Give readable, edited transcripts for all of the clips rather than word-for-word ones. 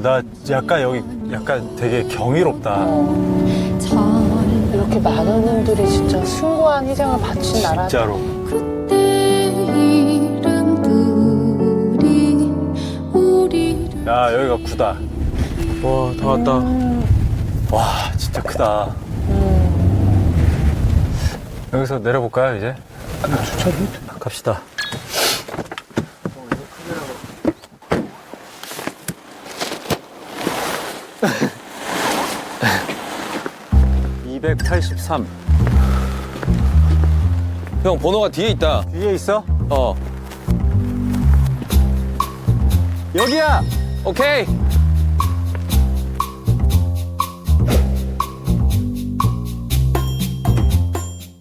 나 약간 여기 약간 되게 경이롭다. 이렇게 많은 분들이 진짜 숭고한 희생을 바친 나라. 진짜로. 야, 여기가 구다. 와, 다 왔다. 와, 진짜 크다. 여기서 내려볼까요, 이제? 갑시다. (283) 형, 번호가 뒤에 있다. 뒤에 있어? 어. 여기야! 오케이.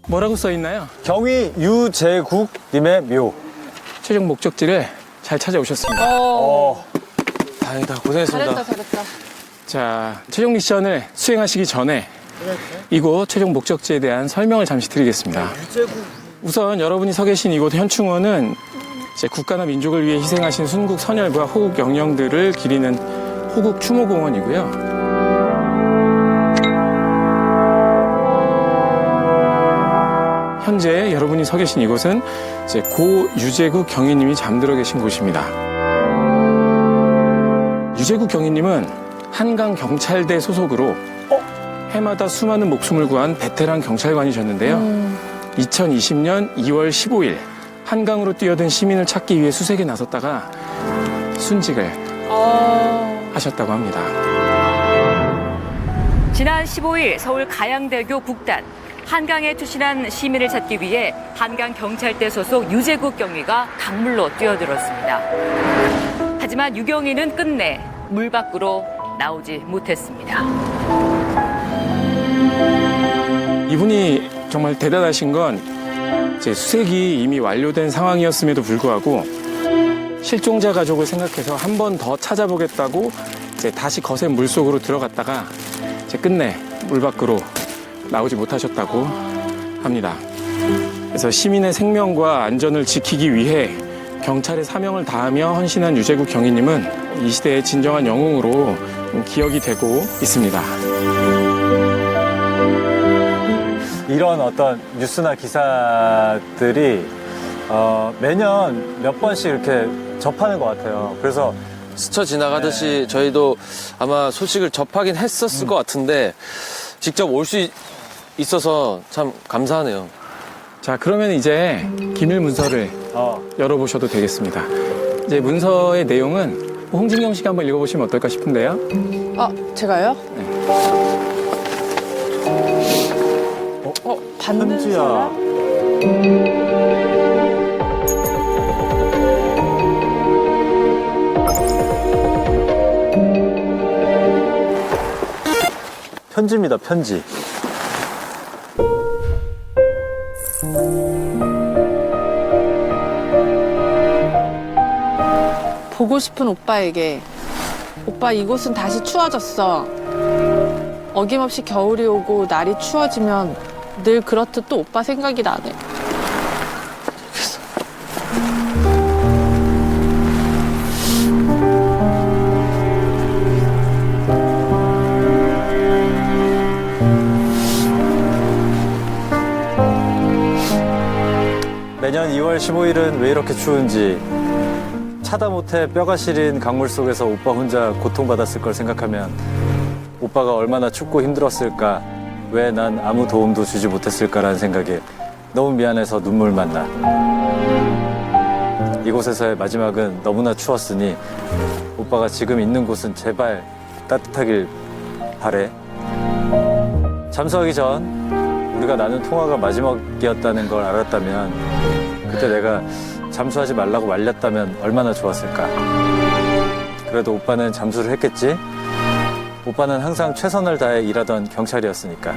뭐라고 써 있나요? 경위 유재국님의 묘. 최종 목적지를 잘 찾아오셨습니다. 다행이다. 고생했습니다. 잘했다. 자, 최종 미션을 수행하시기 전에 이곳 최종 목적지에 대한 설명을 잠시 드리겠습니다. 우선 여러분이 서 계신 이곳 현충원은 이제 국가나 민족을 위해 희생하신 순국 선열과 호국 영령들을 기리는 호국 추모공원이고요. 현재 여러분이 서 계신 이곳은 이제 고 유재국 경위님이 잠들어 계신 곳입니다. 유재국 경위님은 한강 경찰대 소속으로 해마다 수많은 목숨을 구한 베테랑 경찰관이셨는데요. 2020년 2월 15일 한강으로 뛰어든 시민을 찾기 위해 수색에 나섰다가 순직을 하셨다고 합니다. 지난 15일 서울 가양대교 북단 한강에 투신한 시민을 찾기 위해 한강경찰대 소속 유재국 경위가 강물로 뛰어들었습니다. 하지만 유경위는 끝내 물 밖으로 나오지 못했습니다. 이분이 정말 대단하신 건 이제 수색이 이미 완료된 상황이었음에도 불구하고 실종자 가족을 생각해서 한 번 더 찾아보겠다고 이제 다시 거센 물 속으로 들어갔다가 이제 끝내 물 밖으로 나오지 못하셨다고 합니다. 그래서 시민의 생명과 안전을 지키기 위해 경찰의 사명을 다하며 헌신한 유재국 경위님은 이 시대의 진정한 영웅으로 기억이 되고 있습니다. 이런 어떤 뉴스나 기사들이 매년 몇 번씩 이렇게 접하는 것 같아요. 그래서 스쳐 지나가듯이 저희도 아마 소식을 접하긴 했었을 것 같은데 직접 올 수 있어서 참 감사하네요. 자, 그러면 이제 기밀 문서를 열어보셔도 되겠습니다. 이제 문서의 내용은 홍진경 씨가 한번 읽어보시면 어떨까 싶은데요. 제가요? 받는 편지야. 사람? 편지입니다, 편지. 보고 싶은 오빠에게 오빠 이곳은 다시 추워졌어. 어김없이 겨울이 오고 날이 추워지면 늘 그렇듯 또 오빠 생각이 나네. 매년 2월 15일은 왜 이렇게 추운지 차다 못해 뼈가 시린 강물 속에서 오빠 혼자 고통받았을 걸 생각하면 오빠가 얼마나 춥고 힘들었을까, 왜 난 아무 도움도 주지 못했을까라는 생각에 너무 미안해서 눈물만 나. 이곳에서의 마지막은 너무나 추웠으니 오빠가 지금 있는 곳은 제발 따뜻하길 바래. 잠수하기 전 우리가 나눈 통화가 마지막이었다는 걸 알았다면, 그때 내가 잠수하지 말라고 말렸다면 얼마나 좋았을까. 그래도 오빠는 잠수를 했겠지? 오빠는 항상 최선을 다해 일하던 경찰이었으니까.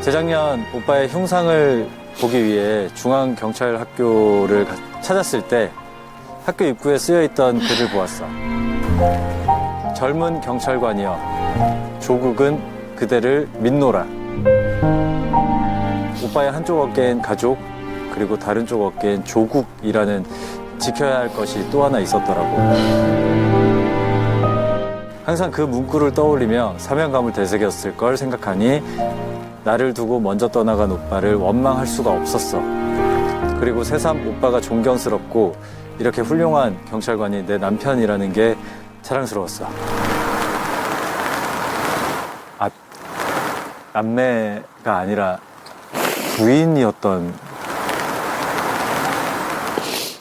재작년 오빠의 흉상을 보기 위해 중앙경찰학교를 찾았을 때 학교 입구에 쓰여있던 글을 보았어. 젊은 경찰관이여, 조국은 그대를 믿노라. 오빠의 한쪽 어깨엔 가족, 그리고 다른 쪽 어깨엔 조국이라는 지켜야 할 것이 또 하나 있었더라고. 항상 그 문구를 떠올리며 사명감을 되새겼을 걸 생각하니 나를 두고 먼저 떠나간 오빠를 원망할 수가 없었어. 그리고 새삼 오빠가 존경스럽고 이렇게 훌륭한 경찰관이 내 남편이라는 게 자랑스러웠어. 남매가 아니라 부인이었던.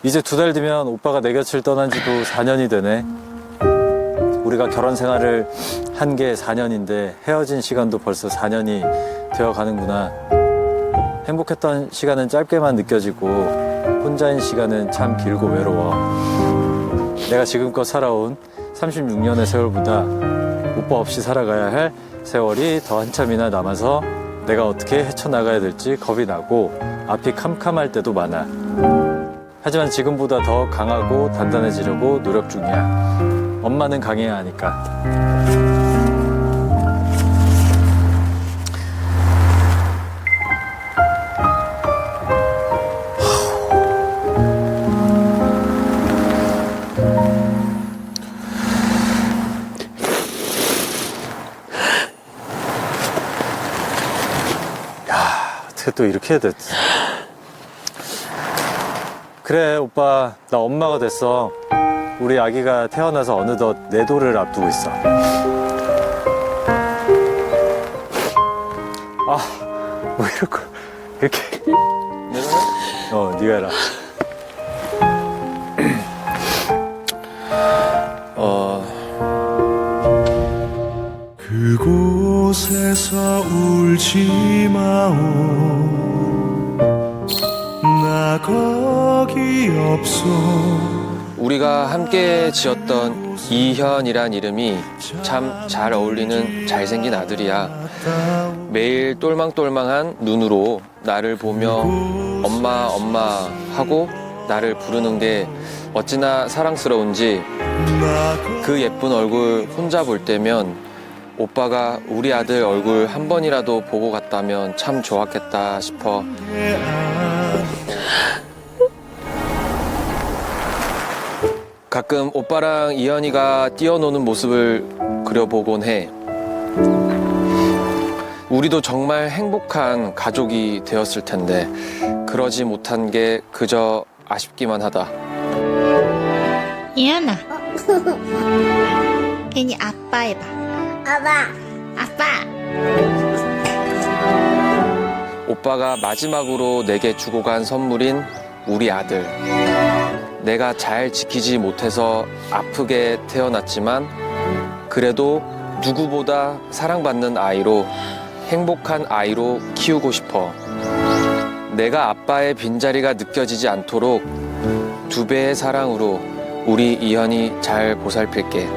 이제 2달 뒤면 오빠가 내 곁을 떠난 지도 4년이 되네. 우리가 결혼 생활을 한 게 4년인데 헤어진 시간도 벌써 4년이 되어 가는구나. 행복했던 시간은 짧게만 느껴지고 혼자인 시간은 참 길고 외로워. 내가 지금껏 살아온 36년의 세월보다 오빠 없이 살아가야 할 세월이 더 한참이나 남아서 내가 어떻게 헤쳐나가야 될지 겁이 나고 앞이 캄캄할 때도 많아. 하지만 지금보다 더 강하고 단단해지려고 노력 중이야. 엄마는 강해야 하니까. 어떻게 또 이렇게 해야 됐지? 그래 오빠, 나 엄마가 됐어. 우리 아기가 태어나서 어느덧 4돌을 앞두고 있어. 뭐 이럴걸. 이렇게. 네가 해라. 그곳에서 울지 마오. 나 거기 없어. 우리가 함께 지었던 이현이란 이름이 참 잘 어울리는 잘생긴 아들이야. 매일 똘망똘망한 눈으로 나를 보며 엄마 엄마 하고 나를 부르는 게 어찌나 사랑스러운지 그 예쁜 얼굴 혼자 볼 때면 오빠가 우리 아들 얼굴 한 번이라도 보고 갔다면 참 좋았겠다 싶어. 가끔 오빠랑 이현이가 뛰어노는 모습을 그려보곤 해. 우리도 정말 행복한 가족이 되었을 텐데 그러지 못한 게 그저 아쉽기만 하다. 이현아. 괜히 아빠 해봐. 아빠. 오빠가 마지막으로 내게 주고 간 선물인 우리 아들. 내가 잘 지키지 못해서 아프게 태어났지만 그래도 누구보다 사랑받는 아이로, 행복한 아이로 키우고 싶어. 내가 아빠의 빈자리가 느껴지지 않도록 2배의 사랑으로 우리 이현이 잘 보살필게.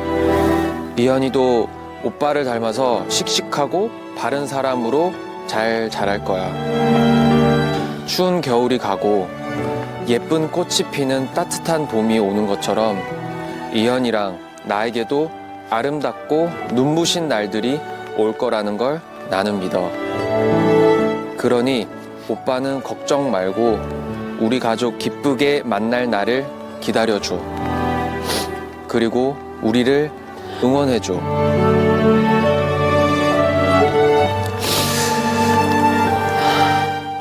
이현이도 오빠를 닮아서 씩씩하고 바른 사람으로 잘 자랄 거야. 추운 겨울이 가고 예쁜 꽃이 피는 따뜻한 봄이 오는 것처럼 이현이랑 나에게도 아름답고 눈부신 날들이 올 거라는 걸 나는 믿어. 그러니 오빠는 걱정 말고 우리 가족 기쁘게 만날 날을 기다려줘. 그리고 우리를 응원해줘.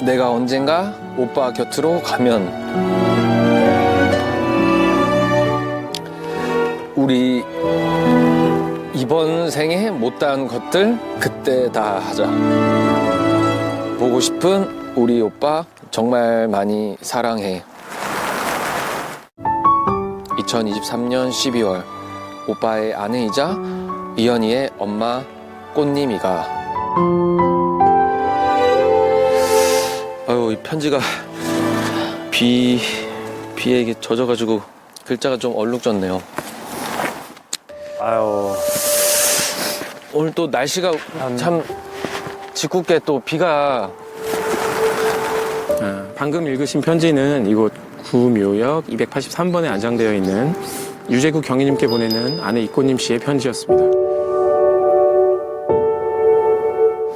내가 언젠가 오빠 곁으로 가면 우리 이번 생에 못한 것들 그때 다 하자. 보고 싶은 우리 오빠 정말 많이 사랑해. 2023년 12월 오빠의 아내이자 이현이의 엄마 꽃님이가. 아유, 이 편지가 비에 이게 젖어가지고 글자가 좀 얼룩졌네요. 아유. 오늘 또 날씨가 참 짓궂게 또 비가. 방금 읽으신 편지는 이곳 구묘역 283번에 안장되어 있는 유재구 경위님께 보내는 아내 이꽃님 씨의 편지였습니다.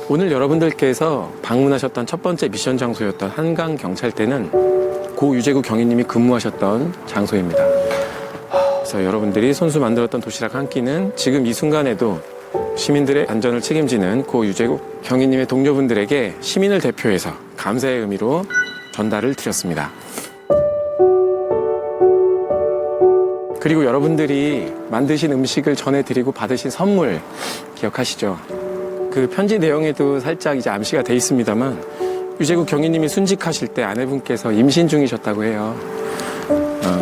오늘 여러분들께서 방문하셨던 첫 번째 미션 장소였던 한강경찰대는 고 유재구 경위님이 근무하셨던 장소입니다. 그래서 여러분들이 손수 만들었던 도시락 한 끼는 지금 이 순간에도 시민들의 안전을 책임지는 고 유재국 경위님의 동료분들에게 시민을 대표해서 감사의 의미로 전달을 드렸습니다. 그리고 여러분들이 만드신 음식을 전해드리고 받으신 선물 기억하시죠? 그 편지 내용에도 살짝 이제 암시가 돼 있습니다만 유재국 경위님이 순직하실 때 아내분께서 임신 중이셨다고 해요.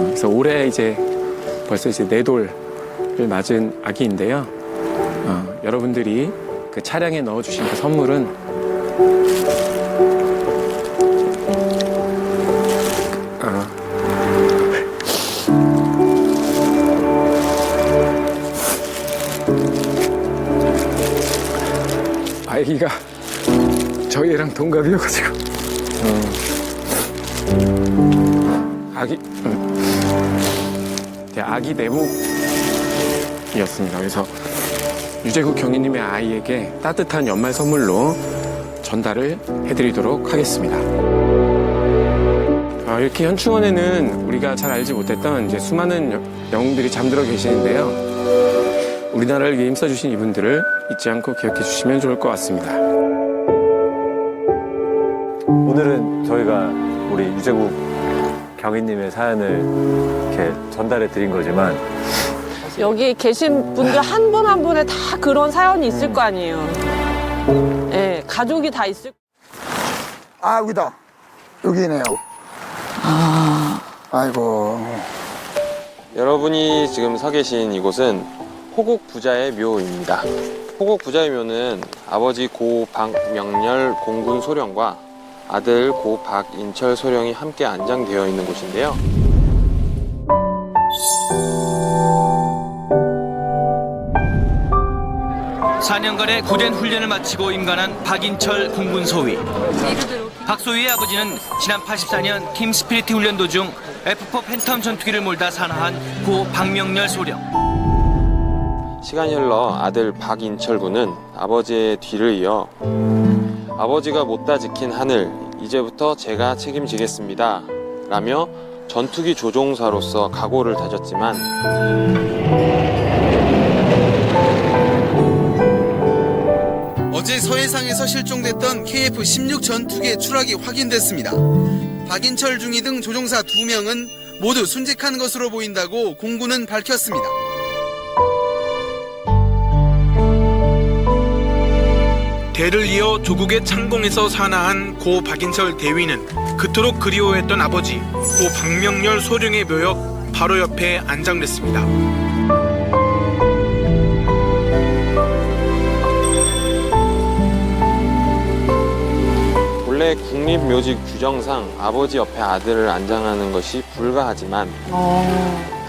그래서 올해 이제 벌써 이제 4돌을 맞은 아기인데요. 여러분들이 그 차량에 넣어주신 그 선물은 아기가 저희랑 동갑이어가지고 아기 내복이었습니다. 그래서 유재국 경위님의 아이에게 따뜻한 연말 선물로 전달을 해드리도록 하겠습니다. 이렇게 현충원에는 우리가 잘 알지 못했던 이제 수많은 영웅들이 잠들어 계시는데요. 우리나라를 위해 힘써주신 이분들을 잊지 않고 기억해 주시면 좋을 것 같습니다. 오늘은 저희가 우리 유재국 경위님의 사연을 이렇게 전달해 드린 거지만 여기 계신 분들 한 분 한 분에 다 그런 사연이 있을 거 아니에요. 예, 가족이 다 있을. 아, 여기다. 여기네요. 아이고. 여러분이 지금 서 계신 이곳은 호국 부자의 묘입니다. 호국 부자의 묘는 아버지 고 박명렬 공군 소령과 아들 고 박인철 소령이 함께 안장되어 있는 곳인데요. (4년간의) 고된 훈련을 마치고 임관한 박인철 공군 소위. 박 소위의 아버지는 지난 84년 팀 스피리트 훈련 도중 F4 팬텀 전투기를 몰다 사망한 고 박명렬 소령. 시간이 흘러 아들 박인철 군은 아버지의 뒤를 이어 아버지가 못다 지킨 하늘, 이제부터 제가 책임지겠습니다 라며 전투기 조종사로서 각오를 다졌지만 어제 서해상에서 실종됐던 KF-16 전투기의 추락이 확인됐습니다. 박인철 중위 등 조종사 2명은 모두 순직한 것으로 보인다고 공군은 밝혔습니다. 대를 이어 조국의 창공에서 산하한 고 박인철 대위는 그토록 그리워했던 아버지 고 박명렬 소령의 묘역 바로 옆에 안장됐습니다. 원래 국립묘지 규정상 아버지 옆에 아들을 안장하는 것이 불가하지만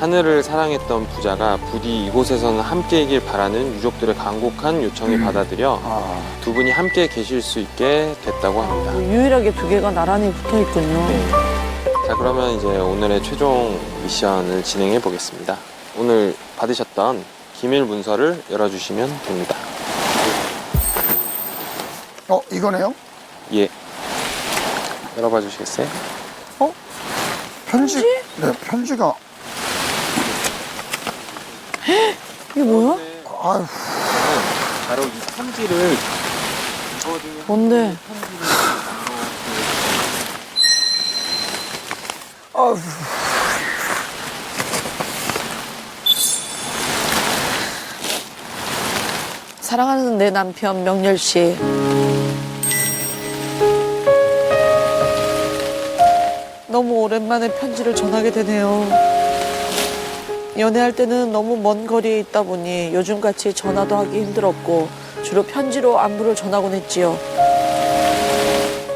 하늘을 사랑했던 부자가 부디 이곳에서는 함께이길 바라는 유족들의 간곡한 요청을 받아들여 두 분이 함께 계실 수 있게 됐다고 합니다. 유일하게 2개가 나란히 붙어 있군요. 네. 자, 그러면 이제 오늘의 최종 미션을 진행해 보겠습니다. 오늘 받으셨던 기밀 문서를 열어주시면 됩니다. 이거네요? 예. 열어봐 주시겠어요? 편지? 네, 편지가. 이게 뭐야? 아유. 바로 이 편지를 뭔데? 아유. 사랑하는 내 남편 명렬 씨. 너무 오랜만에 편지를 전하게 되네요. 연애할 때는 너무 먼 거리에 있다 보니 요즘같이 전화도 하기 힘들었고 주로 편지로 안부를 전하곤 했지요.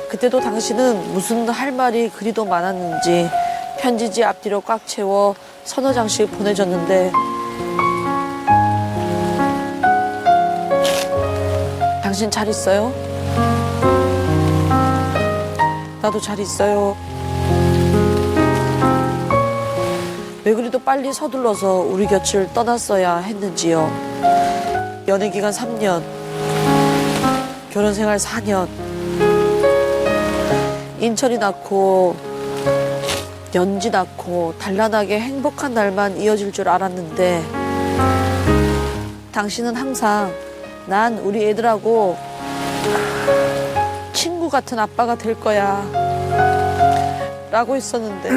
그때도 당신은 무슨 할 말이 그리도 많았는지 편지지 앞뒤로 꽉 채워 서너 장씩 보내줬는데 당신 잘 있어요? 나도 잘 있어요. 왜 그리도 빨리 서둘러서 우리 곁을 떠났어야 했는지요. 연애기간 3년, 결혼생활 4년, 인철이 낳고 연지 낳고 단란하게 행복한 날만 이어질 줄 알았는데 당신은 항상 난 우리 애들하고 친구 같은 아빠가 될 거야 라고 했었는데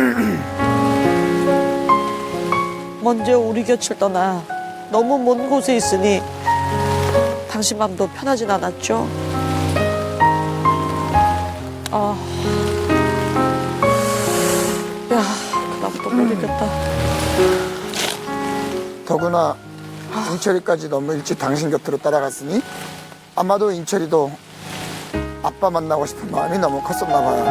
먼저 우리 곁을 떠나 너무 먼 곳에 있으니 당신 맘도 편하진 않았죠? 야, 나부터 모르겠다. 더구나 인철이까지 너무 일찍 당신 곁으로 따라갔으니 아마도 인철이도 아빠 만나고 싶은 마음이 너무 컸었나 봐요.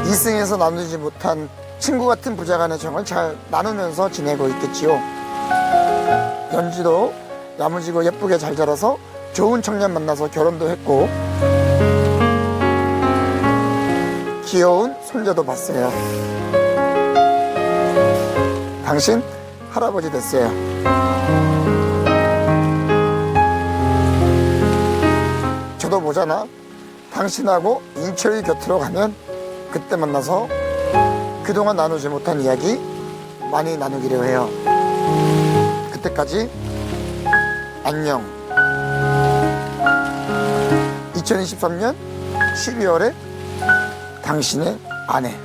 이승에서 나누지 못한 친구 같은 부자간의 정을 잘 나누면서 지내고 있겠지요. 연지도 야무지고 예쁘게 잘 자라서 좋은 청년 만나서 결혼도 했고 귀여운 손녀도 봤어요. 당신 할아버지 됐어요. 저도 모자나 당신하고 인철이 곁으로 가면 그때 만나서 그동안 나누지 못한 이야기 많이 나누기로 해요. 그때까지 안녕. 2023년 12월에 당신의 아내.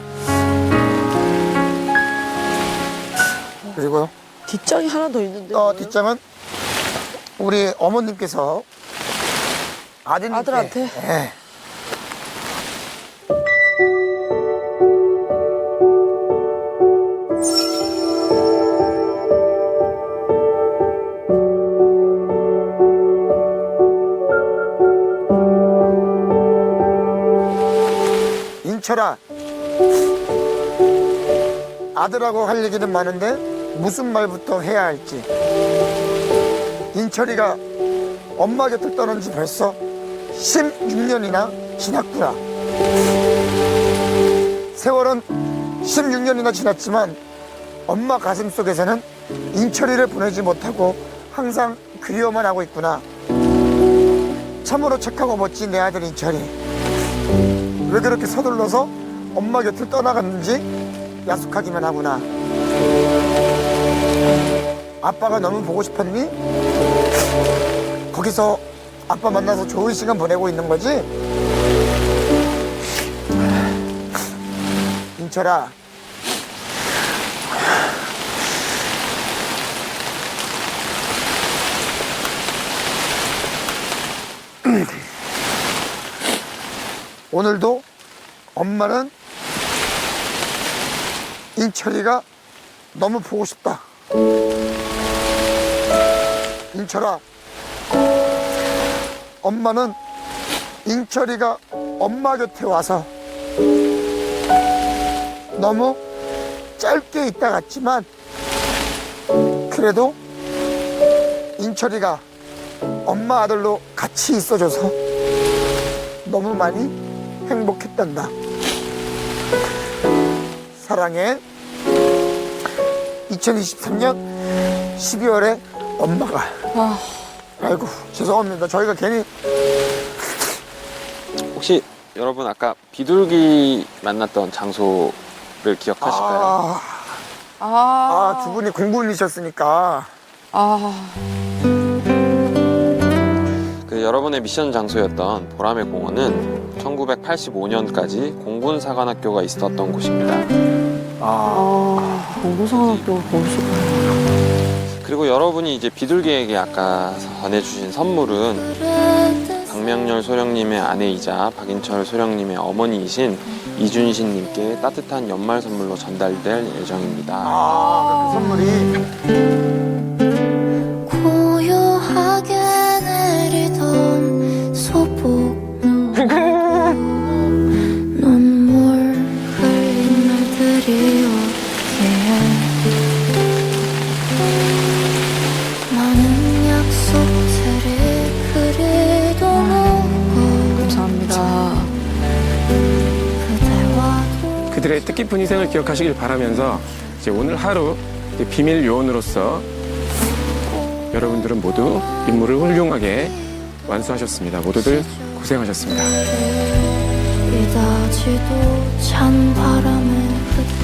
그리고 뒷장이 하나 더 있는데. 뒷장은 우리 어머님께서 아들한테? 네. 인철아, 아들하고 할 얘기는 많은데 무슨 말부터 해야 할지. 인철이가 엄마 곁을 떠난 지 벌써 16년이나 지났구나. 세월은 16년이나 지났지만 엄마 가슴 속에서는 인철이를 보내지 못하고 항상 그리워만 하고 있구나. 참으로 착하고 멋진 내 아들 인철이 왜 그렇게 서둘러서 엄마 곁을 떠나갔는지 야속하기만 하구나. 아빠가 너무 보고 싶었니? 거기서 아빠 만나서 좋은 시간 보내고 있는 거지? 인철아, 오늘도 엄마는 인철이가 너무 보고 싶다. 인철아, 엄마는 인철이가 엄마 곁에 와서 너무 짧게 있다 갔지만 그래도 인철이가 엄마 아들로 같이 있어줘서 너무 많이 행복했단다. 사랑해. 2023년 12월에 엄마가. 아이고, 죄송합니다. 저희가 괜히. 혹시 여러분 아까 비둘기 만났던 장소를 기억하실까요? 두 분이 공군이셨으니까. 그 여러분의 미션 장소였던 보람의 공원은 1985년까지 공군사관학교가 있었던 곳입니다. 공군사관학교가 거기서. 그리고 여러분이 이제 비둘기에게 아까 전해주신 선물은 박명렬 소령님의 아내이자 박인철 소령님의 어머니이신 이준신님께 따뜻한 연말 선물로 전달될 예정입니다. 그 선물이. 고요하게 내리던 소복 눈물 흘린 날들이 오기에 많은 약속들이 그리도 오고. 감사합니다. 그대와도 그들의 뜻깊은 희생을 기억하시길 바라면서 이제 오늘 하루 이제 비밀 요원으로서 여러분들은 모두 임무를 훌륭하게 완수하셨습니다. 모두들 고생하셨습니다. 이다지 날씨도 찬 바람에 흩